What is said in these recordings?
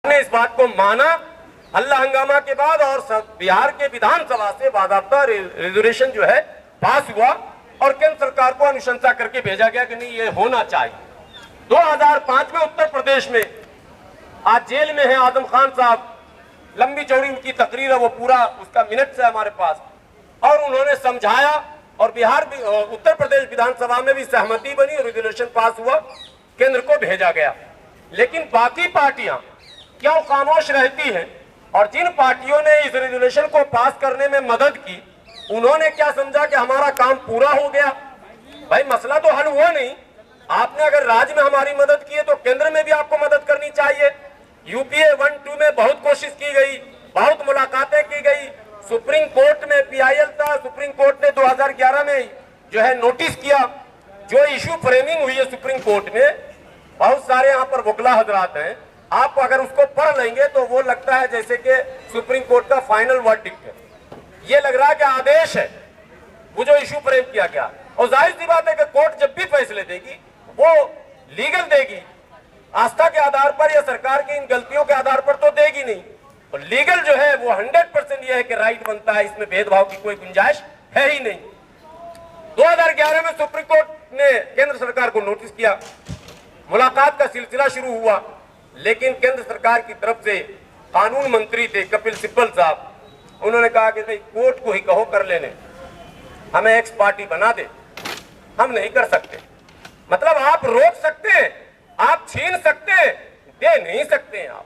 ने इस बात को माना हल्ला हंगामा के बाद और बिहार के विधानसभा से बाकायदा रेजोल्यूशन जो है पास हुआ और केंद्र सरकार को अनुशंसा करके भेजा गया कि नहीं ये होना चाहिए। 2005 में उत्तर प्रदेश में आज जेल में है आजम खान साहब, लंबी चौड़ी उनकी तकरीर है, वो पूरा उसका मिनट्स है हमारे पास, और उन्होंने समझाया और बिहार उत्तर प्रदेश विधानसभा में भी सहमति बनी और रेजोल्यूशन पास हुआ, केंद्र को भेजा गया। लेकिन बाकी पार्टियां क्यों खामोश रहती हैं? और जिन पार्टियों ने इस रेजोल्यूशन को पास करने में मदद की, उन्होंने क्या समझा कि हमारा काम पूरा हो गया? भाई मसला तो हल हुआ नहीं। आपने अगर राज्य में हमारी मदद की है तो केंद्र में भी आपको मदद करनी चाहिए। यूपीए 1-2 में बहुत कोशिश की गई, बहुत मुलाकातें की गई, सुप्रीम कोर्ट में PIL था, सुप्रीम कोर्ट ने 2011 में जो है नोटिस किया, जो इशू फ्रेमिंग हुई है सुप्रीम कोर्ट में, बहुत सारे यहाँ पर वकील हजरात हैं, आप अगर उसको पढ़ लेंगे तो वो लगता है जैसे कि सुप्रीम कोर्ट का फाइनल वर्डिक्ट है। ये लग रहा है कि आदेश है वो जो इशू फ्रेम किया गया। और जाहिर सी बात है कि कोर्ट जब भी फैसले देगी वो लीगल देगी, आस्था के आधार पर या सरकार की इन गलतियों के आधार पर तो देगी नहीं। और लीगल जो है वो 100% ये है कि राइट बनता है, इसमें भेदभाव की कोई गुंजाइश है ही नहीं। 2011 में सुप्रीम कोर्ट ने केंद्र सरकार को नोटिस किया, मुलाकात का सिलसिला शुरू हुआ, लेकिन केंद्र सरकार की तरफ से कानून मंत्री थे कपिल सिब्बल साहब, उन्होंने कहा कि भाई कोर्ट को ही कहो कर लेने, हमें एक्स पार्टी बना दे, हम नहीं कर सकते। मतलब आप रोक सकते हैं, आप छीन सकते हैं, दे नहीं सकते हैं आप।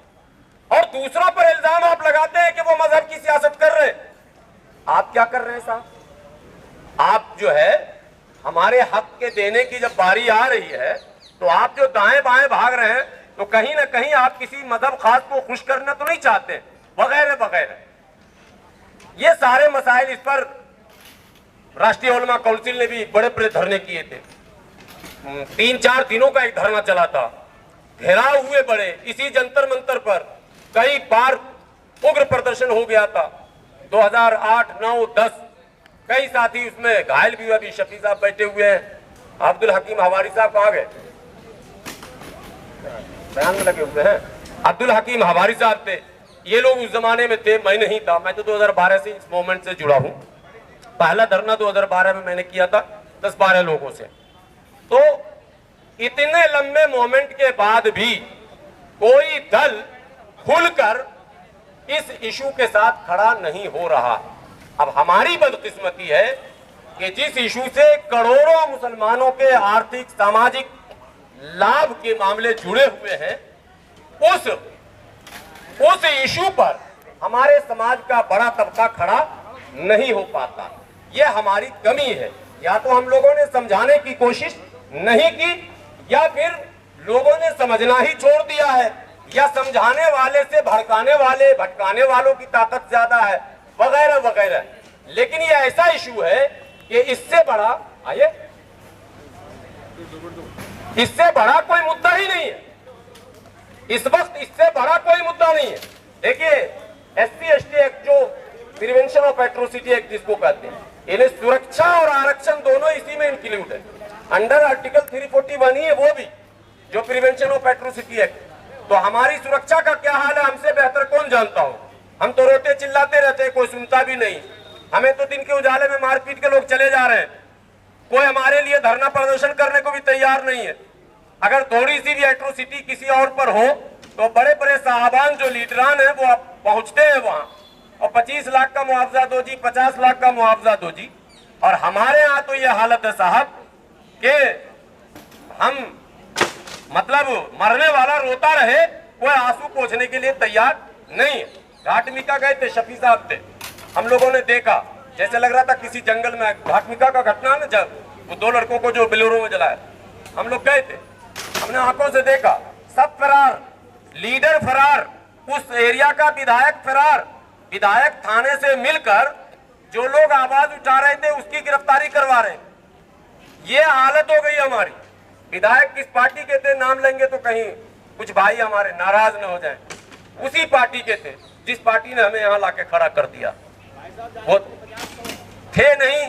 और दूसरों पर इल्जाम आप लगाते हैं कि वो मजहब की सियासत कर रहे हैं। आप क्या कर रहे हैं साहब? आप जो है हमारे हक के देने की जब बारी आ रही है तो आप जो दाएं बाएं भाग रहे हैं, तो कहीं ना कहीं आप किसी मजहब खास को खुश करना तो नहीं चाहते, वगैरह वगैरह। ये सारे मसाइल, इस पर राष्ट्रीय उलमा काउंसिल ने भी बड़े बड़े धरने किए थे। 3-4 दिनों का एक धरना चला था, घेराव हुए बड़े, इसी जंतर मंतर पर कई बार उग्र प्रदर्शन हो गया था। 2008, 9, 10 कई साथी उसमें घायल भी हुए। अभी शफी साहब बैठे हुए हैं, अब्दुल हकीम हवारी साहब कहाँ गए? बयान में लगे हुए हैं। अब्दुल हकीम हवारी साहब थे, ये लोग उस जमाने में थे, मैं नहीं था। मैं तो 2012 से इस मूवमेंट से जुड़ा हूं। पहला धरना 2012 में मैंने किया था 10-12 लोगों से। तो इतने लंबे मूवमेंट के बाद भी कोई दल खुलकर इस इशू के साथ खड़ा नहीं हो रहा। अब हमारी बदकिस्मती है कि जिस इशू से करोड़ों मुसलमानों के आर्थिक सामाजिक लाभ के मामले जुड़े हुए हैं, उस इशू पर हमारे समाज का बड़ा तबका खड़ा नहीं हो पाता। यह हमारी कमी है। या तो हम लोगों ने समझाने की कोशिश नहीं की, या फिर लोगों ने समझना ही छोड़ दिया है, या समझाने वाले से भटकाने वालों की ताकत ज्यादा है, वगैरह वगैरह। लेकिन यह ऐसा इशू है कि इससे बड़ा कोई मुद्दा ही नहीं है। इस वक्त इससे बड़ा कोई मुद्दा नहीं है। देखिए, SC/ST एक्ट, जो प्रिवेंशन ऑफ एट्रोसिटी एक्ट जिसको कहते हैं, इन्हें सुरक्षा और आरक्षण दोनों इसी में इंक्लूड है। अंडर आर्टिकल 341 ही है वो भी, जो प्रिवेंशन ऑफ एट्रोसिटी एक्ट। तो हमारी सुरक्षा का क्या हाल है हमसे बेहतर कौन जानता हो? हम तो रोते चिल्लाते रहते हैं, कोई सुनता भी नहीं। हमें तो दिन के उजाले में मारपीट के लोग चले जा रहे हैं, कोई हमारे लिए धरना प्रदर्शन करने को भी तैयार नहीं है। अगर थोड़ी सी भी एट्रोसिटी किसी और पर हो तो बड़े बड़े साहबान जो लीडरान है वो पहुंचते हैं वहां और 25 लाख का मुआवजा दो जी, 50 लाख का मुआवजा दो जी। और हमारे यहाँ तो ये हालत है साहब कि हम मतलब मरने वाला रोता रहे, कोई आंसू पोंछने के लिए तैयार नहीं है। घाटमिका गए थे, शफी साहब थे, हम लोगों ने देखा जैसे लग रहा था किसी जंगल में। घाटमिका का घटना ना, जब वो 2 लड़कों को जो बिलोरो में जलाया, हम लोग गए थे, हमने आंखों से देखा, सब फरार, लीडर फरार, उस एरिया का विधायक फरार, विधायक थाने से मिलकर जो लोग आवाज उठा रहे थे उसकी गिरफ्तारी करवा रहे। ये हालत हो गई हमारी। विधायक किस पार्टी के थे नाम लेंगे तो कहीं कुछ भाई हमारे नाराज न हो जाएं। उसी पार्टी के थे जिस पार्टी ने हमें यहाँ लाके खड़ा कर दिया। वो थे नहीं,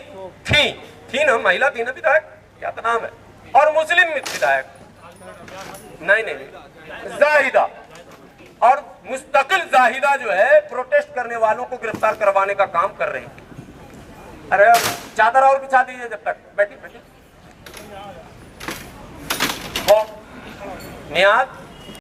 थी ना, महिला थी ना विधायक, क्या तो नाम है, और मुस्लिम विधायक नहीं, जाहिदा, और मुस्तकिल जाहिदा जो है प्रोटेस्ट करने वालों को गिरफ्तार करवाने का काम कर रही है। अरे चादर और बिछा दीजिए, जब तक बैठी बैठी नियाज